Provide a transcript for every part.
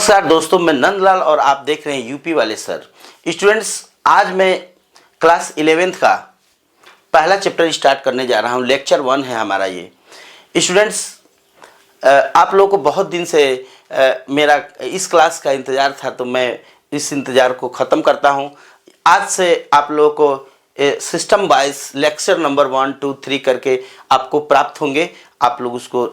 नमस्कार दोस्तों, मैं नंदलाल और आप देख रहे हैं यूपी वाले सर। स्टूडेंट्स, आज मैं क्लास 11th का पहला चैप्टर स्टार्ट करने जा रहा हूं। लेक्चर 1 है हमारा ये। स्टूडेंट्स, आप लोगों को बहुत दिन से मेरा इस क्लास का इंतज़ार था, तो मैं इस इंतज़ार को ख़त्म करता हूं। आज से आप लोगों को सिस्टम वाइज लेक्चर नंबर 1, 2, 3 करके आपको प्राप्त होंगे। आप लोग उसको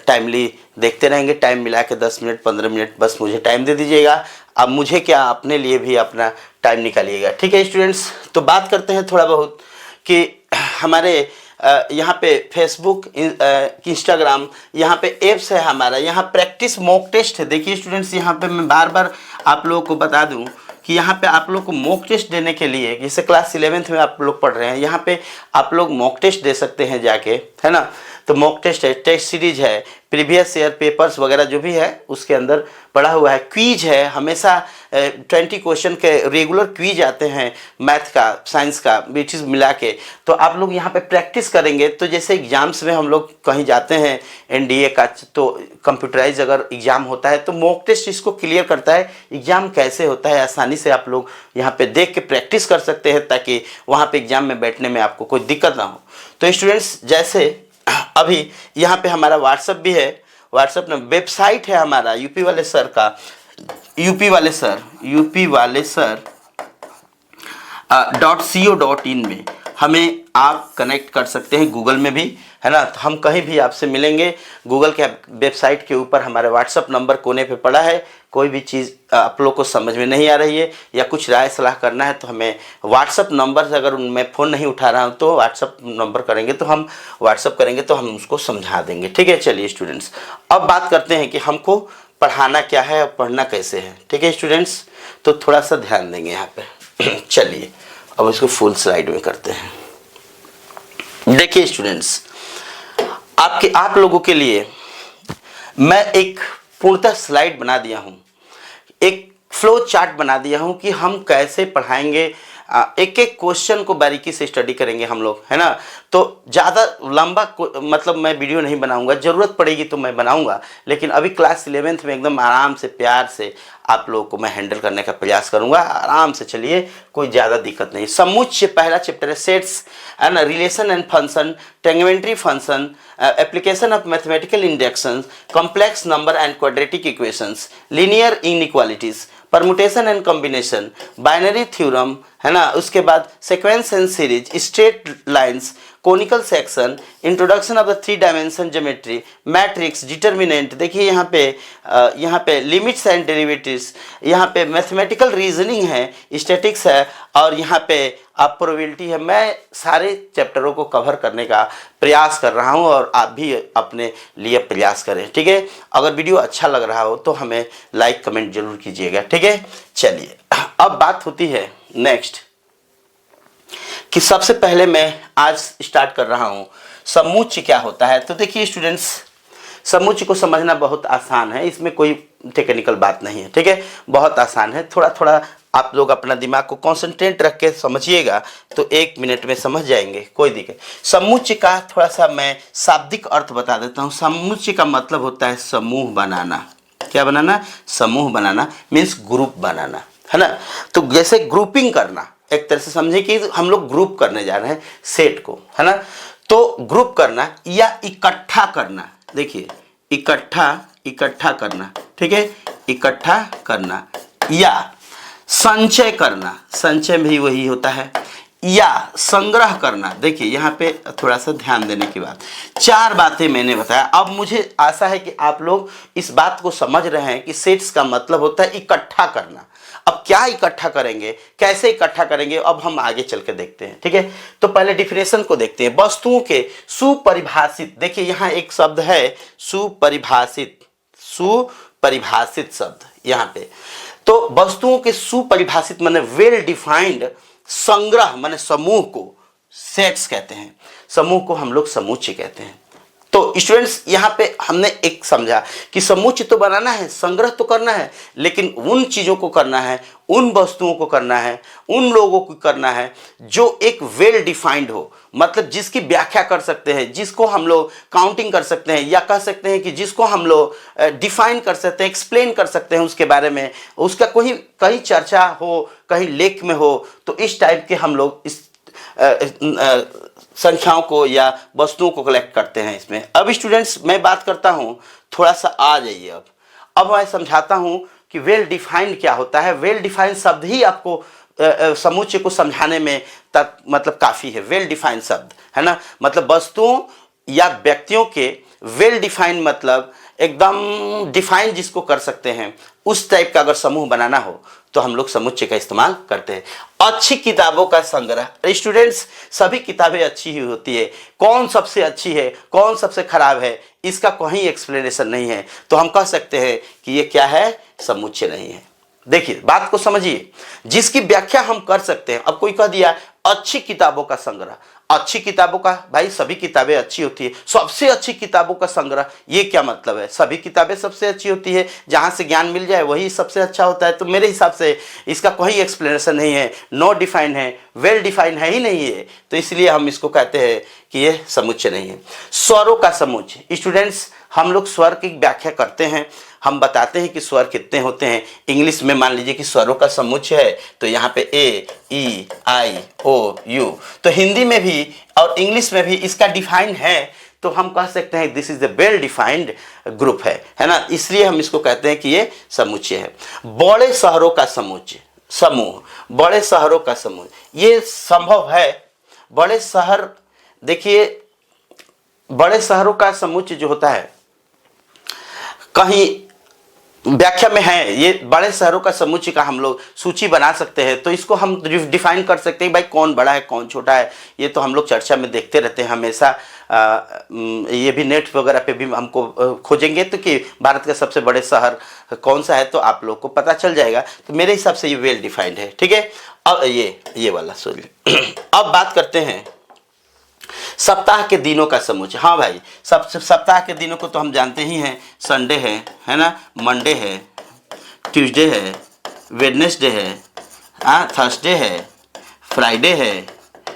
टाइमली देखते रहेंगे। टाइम मिला के 10 मिनट 15 मिनट बस मुझे टाइम दे दीजिएगा। अब मुझे क्या, अपने लिए भी अपना टाइम निकालिएगा। ठीक है स्टूडेंट्स, तो बात करते हैं थोड़ा बहुत कि हमारे यहाँ पे फेसबुक, इंस्टाग्राम, यहाँ पे एप्स है हमारा। यहाँ प्रैक्टिस मॉक टेस्ट है। देखिए स्टूडेंट्स, यहाँ पे मैं बार बार आप लोगों को बता दूं कि यहाँ पे आप लोग को मॉक टेस्ट देने के लिए, जैसे क्लास 11th में आप लोग पढ़ रहे हैं, यहाँ पे आप लोग मॉक टेस्ट दे सकते हैं जाके, है ना। तो मॉक टेस्ट है, टेस्ट सीरीज है, प्रीवियस ईयर पेपर्स वगैरह जो भी है उसके अंदर पढ़ा हुआ है। क्विज है, हमेशा 20 क्वेश्चन के रेगुलर क्विज आते हैं, मैथ का, साइंस का, भी चीज़ मिला के। तो आप लोग यहाँ पे प्रैक्टिस करेंगे। तो जैसे एग्जाम्स में हम लोग कहीं जाते हैं, एनडीए का, तो कंप्यूटराइज अगर एग्ज़ाम होता है तो मॉक टेस्ट इसको क्लियर करता है एग्ज़ाम कैसे होता है। आसानी से आप लोग यहाँ पे देख के प्रैक्टिस कर सकते हैं, ताकि वहाँ पे एग्ज़ाम में बैठने में आपको कोई दिक्कत ना हो। तो स्टूडेंट्स, जैसे अभी यहाँ पे हमारा व्हाट्सएप भी है, व्हाट्सएप में वेबसाइट है हमारा यूपी वाले सर का, यूपी वाले सर .co.in में हमें आप कनेक्ट कर सकते हैं, गूगल में भी, है ना। तो हम कहीं भी आपसे मिलेंगे। गूगल के वेबसाइट के ऊपर हमारे व्हाट्सएप नंबर कोने पे पड़ा है। कोई भी चीज़ आप लोग को समझ में नहीं आ रही है या कुछ राय सलाह करना है तो हमें व्हाट्सएप नंबर से, अगर मैं फ़ोन नहीं उठा रहा हूँ तो व्हाट्सएप नंबर करेंगे, तो हम व्हाट्सएप करेंगे तो हम उसको समझा देंगे। ठीक है, चलिए स्टूडेंट्स, अब बात करते हैं कि हमको पढ़ाना क्या है और पढ़ना कैसे है। ठीक है स्टूडेंट्स, तो थोड़ा सा ध्यान देंगे यहाँ पे। चलिए अब इसको फुल स्लाइड में करते हैं। देखिए स्टूडेंट्स, आप लोगों के लिए मैं एक पूर्णतः स्लाइड बना दिया हूँ, एक फ्लो चार्ट बना दिया हूँ कि हम कैसे पढ़ाएंगे। एक एक क्वेश्चन को बारीकी से स्टडी करेंगे हम लोग, है ना। तो ज़्यादा लंबा मतलब मैं वीडियो नहीं बनाऊंगा, ज़रूरत पड़ेगी तो मैं बनाऊंगा, लेकिन अभी क्लास 11th में एकदम आराम से, प्यार से आप लोगों को मैं हैंडल करने का प्रयास करूंगा। आराम से चलिए, कोई ज़्यादा दिक्कत नहीं। समुच्चय पहला चैप्टर है, sets and relation and function, trigonometric function, application of mathematical inductions, complex number and quadratic equations, linear inequalities, permutation and combination, binary theorem, है ना। उसके बाद sequence and series, straight lines, conical section, introduction of the 3 dimension geometry, matrix, determinant. देखिए यहाँ पे limits and derivatives, यहाँ पे mathematical reasoning है, स्टैटिक्स है, और यहाँ पे आप प्रोबेबिलिटी है। मैं सारे चैप्टरों को कवर करने का प्रयास कर रहा हूँ और आप भी अपने लिए प्रयास करें। ठीक है, अगर वीडियो अच्छा लग रहा हो तो हमें लाइक कमेंट जरूर कीजिएगा। ठीक है, चलिए अब बात होती है नेक्स्ट कि सबसे पहले मैं आज स्टार्ट कर रहा हूँ समुच्चय क्या होता है। तो देखिए स्टूडेंट्स, समुच्चय को समझना बहुत आसान है, इसमें कोई टेक्निकल बात नहीं है। ठीक है, बहुत आसान है। थोड़ा थोड़ा आप लोग अपना दिमाग को कंसंट्रेट रख के समझिएगा तो 1 मिनट में समझ जाएंगे, कोई दिक्कत। समुच्चय का थोड़ा सा मैं शाब्दिक अर्थ बता देता हूँ। समुच्चय का मतलब होता है समूह बनाना। क्या बनाना? समूह बनाना मीन्स ग्रुप बनाना, है ना। तो जैसे ग्रुपिंग करना, एक तरह से समझे कि हम लोग ग्रुप करने जा रहे हैं सेट को, है ना। तो ग्रुप करना या इकट्ठा करना, देखिए इकट्ठा करना, ठीक है, इकट्ठा करना, या संचय करना, संचय भी वही होता है, या संग्रह करना। देखिए यहाँ पे थोड़ा सा ध्यान देने की बात, 4 बातें मैंने बताया। अब मुझे आशा है कि आप लोग इस बात को समझ रहे हैं कि सेट्स का मतलब होता है इकट्ठा करना। अब क्या इकट्ठा करेंगे, कैसे इकट्ठा करेंगे, अब हम आगे चल के देखते हैं। ठीक है, तो पहले डिफिनेशन को देखते हैं। वस्तुओं के सुपरिभाषित, देखिए यहाँ एक शब्द है सुपरिभाषित, सुपरिभाषित शब्द यहाँ पे। तो वस्तुओं के सुपरिभाषित माने वेल डिफाइंड, संग्रह माने समूह को सेट्स कहते हैं, समूह को हम लोग समुच्चय कहते हैं। तो स्टूडेंट्स यहाँ पे हमने एक समझा कि समुच्चय तो बनाना है, संग्रह तो करना है, लेकिन उन चीज़ों को करना है, उन वस्तुओं को करना है, उन लोगों को करना है जो एक वेल डिफाइंड हो, मतलब जिसकी व्याख्या कर सकते हैं, जिसको हम लोग काउंटिंग कर सकते हैं, या कह सकते हैं कि जिसको हम लोग डिफाइन कर सकते हैं, एक्सप्लेन कर सकते हैं उसके बारे में, उसका कोई कहीं चर्चा हो, कहीं लेख में हो। तो इस टाइप के हम लोग इस संख्याओं को या वस्तुओं को कलेक्ट करते हैं इसमें। अब स्टूडेंट्स मैं बात करता हूँ, थोड़ा सा आ जाइए। अब मैं समझाता हूँ कि वेल डिफाइंड क्या होता है। वेल डिफाइंड शब्द ही आपको समुच्चय को समझाने में तक मतलब काफ़ी है। वेल डिफाइंड शब्द है ना, मतलब वस्तुओं या व्यक्तियों के वेल डिफाइंड मतलब एकदम डिफाइन जिसको कर सकते हैं, उस टाइप का अगर समूह बनाना हो तो हम लोग समुच्चय का इस्तेमाल करते हैं। अच्छी किताबों का संग्रह। स्टूडेंट्स सभी किताबें अच्छी ही होती है, कौन सबसे अच्छी है कौन सबसे खराब है इसका कोई एक्सप्लेनेशन नहीं है, तो हम कह सकते हैं कि ये क्या है, समुच्चय नहीं है। देखिए बात को समझिए, जिसकी व्याख्या हम कर सकते हैं। अब कोई कह दिया अच्छी किताबों का संग्रह, अच्छी किताबों का, भाई सभी किताबें अच्छी होती है, सबसे अच्छी किताबों का संग्रह, ये क्या मतलब है? सभी किताबें सबसे अच्छी होती है, जहां से ज्ञान मिल जाए वही सबसे अच्छा होता है। तो मेरे हिसाब से इसका कोई एक्सप्लेनेशन नहीं है, नो डिफाइन है, वेल डिफाइन है ही नहीं है, तो इसलिए हम इसको कहते हैं कि ये समुच्चय नहीं है। स्वरों का समुच्चय। स्टूडेंट्स हम लोग स्वर की व्याख्या करते हैं, हम बताते हैं कि स्वर कितने होते हैं। इंग्लिश में मान लीजिए कि स्वरों का समुच्चय है, तो यहाँ पे ए, ई, आई, ओ, यू। तो हिंदी में भी और इंग्लिश में भी इसका डिफाइन है, तो हम कह सकते हैं this is a well defined group है ना, इसलिए हम इसको कहते हैं कि ये समुच्चय है। बड़े शहरों का समुच्चय, समूह, बड़े शहरों का समूह, ये संभव है। बड़े शहर, देखिए बड़े शहरों का समुच्चय जो होता है, कहीं व्याख्या में है, ये बड़े शहरों का समुच्चय का हम लोग सूची बना सकते हैं। तो इसको हम डिफाइन कर सकते हैं भाई कौन बड़ा है कौन छोटा है, ये तो हम लोग चर्चा में देखते रहते हैं हमेशा। ये भी नेट वगैरह पे भी हमको खोजेंगे तो कि भारत का सबसे बड़े शहर कौन सा है, तो आप लोग को पता चल जाएगा। तो मेरे हिसाब से ये वेल डिफाइंड है, ठीक है। अब ये वाला सॉरी अब बात करते हैं सप्ताह के दिनों का समुच्चय। हाँ भाई, सप्ताह के दिनों को तो हम जानते ही हैं, संडे है ना, मंडे है, ट्यूसडे है, वेडनेसडे है, थर्सडे है, फ्राइडे है,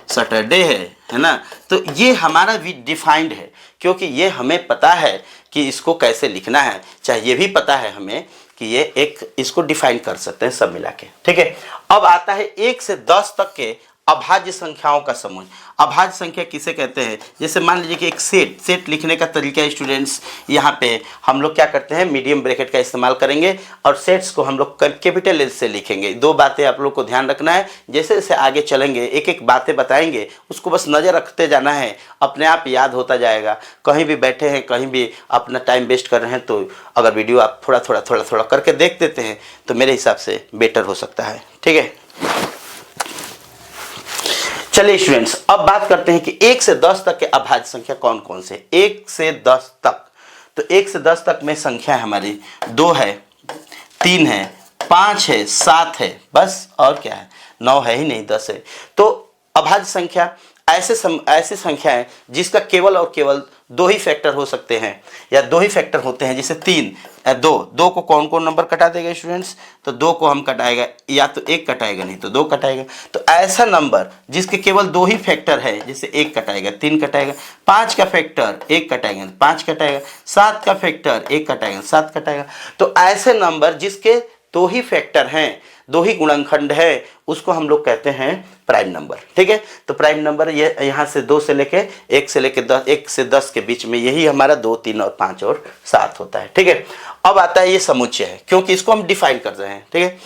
सैटरडे है ना। तो ये हमारा भी डिफाइंड है, क्योंकि ये हमें पता है कि इसको कैसे लिखना है, चाहे ये भी पता है हमें कि ये एक इसको डिफाइन कर सकते हैं सब मिला के, ठीक है। अब आता है 1 से 10 तक के अभाज्य संख्याओं का समूह। अभाज्य संख्या किसे कहते हैं? जैसे मान लीजिए कि एक सेट लिखने का तरीका स्टूडेंट्स, यहाँ पे हम लोग क्या करते हैं, मीडियम ब्रैकेट का इस्तेमाल करेंगे और सेट्स को हम लोग कैपिटल एल से लिखेंगे। दो बातें आप लोग को ध्यान रखना है, जैसे जैसे आगे चलेंगे एक एक बातें बताएंगे, उसको बस नज़र रखते जाना है, अपने आप याद होता जाएगा। कहीं भी बैठे हैं, कहीं भी अपना टाइम वेस्ट कर रहे हैं, तो अगर वीडियो आप थोड़ा थोड़ा करके देख देते हैं तो मेरे हिसाब से बेटर हो सकता है, ठीक है। चलिए स्टूडेंट्स, अब बात करते हैं कि 1 से 10 तक के अभाज्य संख्या कौन कौन से। 1 से 10 तक, तो 1 से 10 तक में संख्या हमारी 2 है, 3 है, 5 है, 7 है, बस। और क्या है, 9 है ही नहीं, 10 है। तो अभाज्य संख्या ऐसे संख्या है जिसका केवल और केवल 2 ही फैक्टर हो सकते हैं, या 2 ही फैक्टर होते हैं। जैसे 3, 2 को कौन कौन नंबर कटा देगा स्टूडेंट्स? तो 2 को हम कटाएगा, या तो 1 कटाएगा, नहीं तो 2 कटाएगा। तो ऐसा नंबर जिसके केवल 2 ही फैक्टर है, जैसे 1 कटाएगा, 3 कटाएगा, 5 का फैक्टर 1 कटाएगा, 5 कटाएगा, 7 का फैक्टर 1 कटाएगा, 7 कटाएगा। तो ऐसे नंबर जिसके 2 ही फैक्टर हैं, 2 ही गुणनखंड है, उसको हम लोग कहते हैं प्राइम नंबर, ठीक है। तो प्राइम नंबर ये यहाँ से 2 से लेके 1 से लेके 10, 1 से 10 के बीच में यही हमारा 2, 3 और 5 और 7 होता है, ठीक है। अब आता है ये समुच्चय है, क्योंकि इसको हम डिफाइन कर रहे हैं, ठीक है।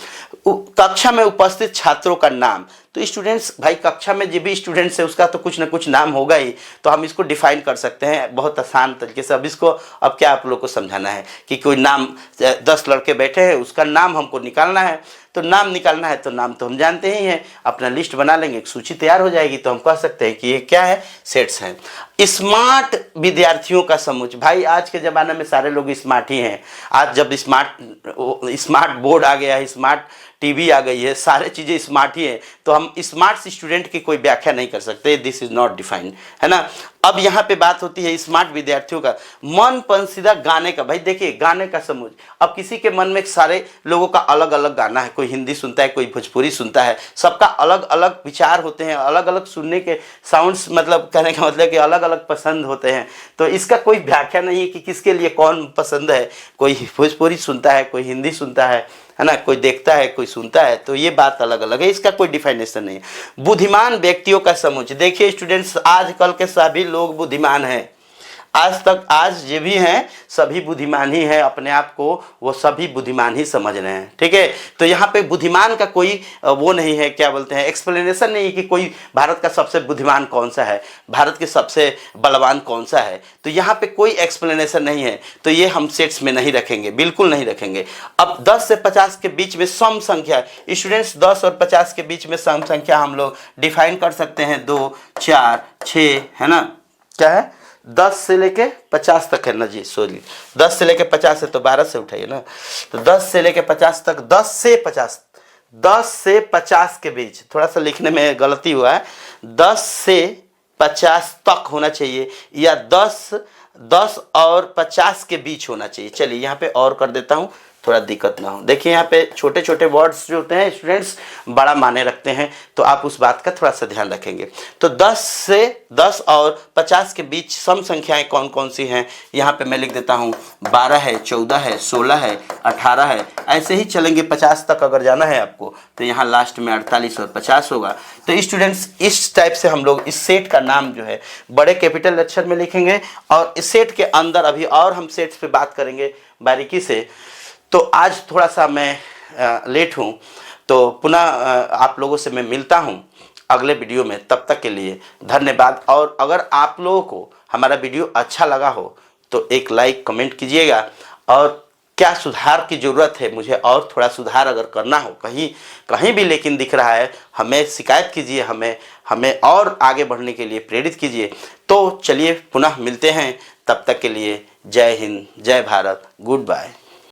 कक्षा में उपस्थित छात्रों का नाम। तो स्टूडेंट्स, भाई कक्षा में जो भी स्टूडेंट्स है उसका तो कुछ ना कुछ नाम होगा ही, तो हम इसको डिफाइन कर सकते हैं बहुत आसान तरीके से। अब इसको अब क्या आप लोग को समझाना है कि कोई नाम, 10 लड़के बैठे हैं, उसका नाम हमको निकालना है। तो नाम निकालना है तो नाम तो हम जानते ही हैं, अपना लिस्ट बना लेंगे, एक सूची तैयार हो जाएगी, तो हम कह सकते हैं कि ये क्या है, सेट्स हैं। स्मार्ट विद्यार्थियों का समुच्चय। भाई आज के ज़माने में सारे लोग स्मार्ट ही हैं। आज जब स्मार्ट बोर्ड आ गया है, स्मार्ट टीवी आ गई है, सारे चीज़ें स्मार्ट ही है, तो हम स्मार्ट स्टूडेंट की कोई व्याख्या नहीं कर सकते, दिस इज नॉट डिफाइंड, है ना। अब यहाँ पे बात होती है स्मार्ट विद्यार्थियों का मन पसंदीदा गाने का। भाई देखिए गाने का समझ, अब किसी के मन में सारे लोगों का अलग अलग गाना है, कोई हिंदी सुनता है, कोई भोजपुरी सुनता है, सबका अलग अलग विचार होते हैं, अलग अलग सुनने के साउंड्स, मतलब कहने का मतलब कि अलग अलग पसंद होते हैं। तो इसका कोई व्याख्या नहीं है कि किसके लिए कौन पसंद है, कोई भोजपुरी सुनता है, कोई हिंदी सुनता है ना, कोई देखता है, कोई सुनता है, तो ये बात अलग अलग है, इसका कोई डिफाइनेशन नहीं है। बुद्धिमान व्यक्तियों का समूह, देखिए स्टूडेंट्स आजकल के सभी लोग बुद्धिमान हैं, आज ये भी हैं सभी बुद्धिमान ही हैं, अपने आप को वो सभी बुद्धिमान ही समझ रहे हैं, ठीक है। तो यहाँ पे बुद्धिमान का कोई वो नहीं है, क्या बोलते हैं, एक्सप्लेनेशन नहीं है कि कोई भारत का सबसे बुद्धिमान कौन सा है, भारत के सबसे बलवान कौन सा है, तो यहाँ पे कोई एक्सप्लेनेशन नहीं है। तो ये हम सेट्स में नहीं रखेंगे, बिल्कुल नहीं रखेंगे। अब 10 से 50 के बीच में सम संख्या, स्टूडेंट्स 10 और 50 के बीच में सम संख्या हम लोग डिफाइन कर सकते हैं, 2, 4, 6, है ना, क्या है 10 से लेके 50 तक है ना जी, सॉरी 10 से लेके 50 है तो 12 से उठाइए ना, तो 10 से लेके 50 तक, 10 से 50 के बीच, थोड़ा सा लिखने में गलती हुआ है, 10 से 50 तक होना चाहिए, या 10 और 50 के बीच होना चाहिए। चलिए यहाँ पे और कर देता हूँ, थोड़ा दिक्कत ना हो। देखिए यहाँ पे छोटे छोटे वर्ड्स जो होते हैं स्टूडेंट्स बड़ा माने रखते हैं, तो आप उस बात का थोड़ा सा ध्यान रखेंगे। तो 10 और 50 के बीच सम संख्याएं कौन कौन सी हैं, यहाँ पे मैं लिख देता हूँ, 12 है, 14 है, 16 है, 18 है, ऐसे ही चलेंगे। 50 तक अगर जाना है आपको तो यहाँ लास्ट में 48 और 50 होगा। तो स्टूडेंट्स इस टाइप से हम लोग इस सेट का नाम जो है बड़े कैपिटल अक्षर में लिखेंगे, और इस सेट के अंदर अभी और हम सेट्स पे बात करेंगे बारीकी से। तो आज थोड़ा सा मैं लेट हूँ, तो पुनः आप लोगों से मैं मिलता हूँ अगले वीडियो में। तब तक के लिए धन्यवाद। और अगर आप लोगों को हमारा वीडियो अच्छा लगा हो तो एक लाइक कमेंट कीजिएगा, और क्या सुधार की ज़रूरत है, मुझे और थोड़ा सुधार अगर करना हो कहीं भी लेकिन दिख रहा है, हमें शिकायत कीजिए, हमें और आगे बढ़ने के लिए प्रेरित कीजिए। तो चलिए पुनः मिलते हैं, तब तक के लिए जय हिंद, जय भारत, गुड बाय।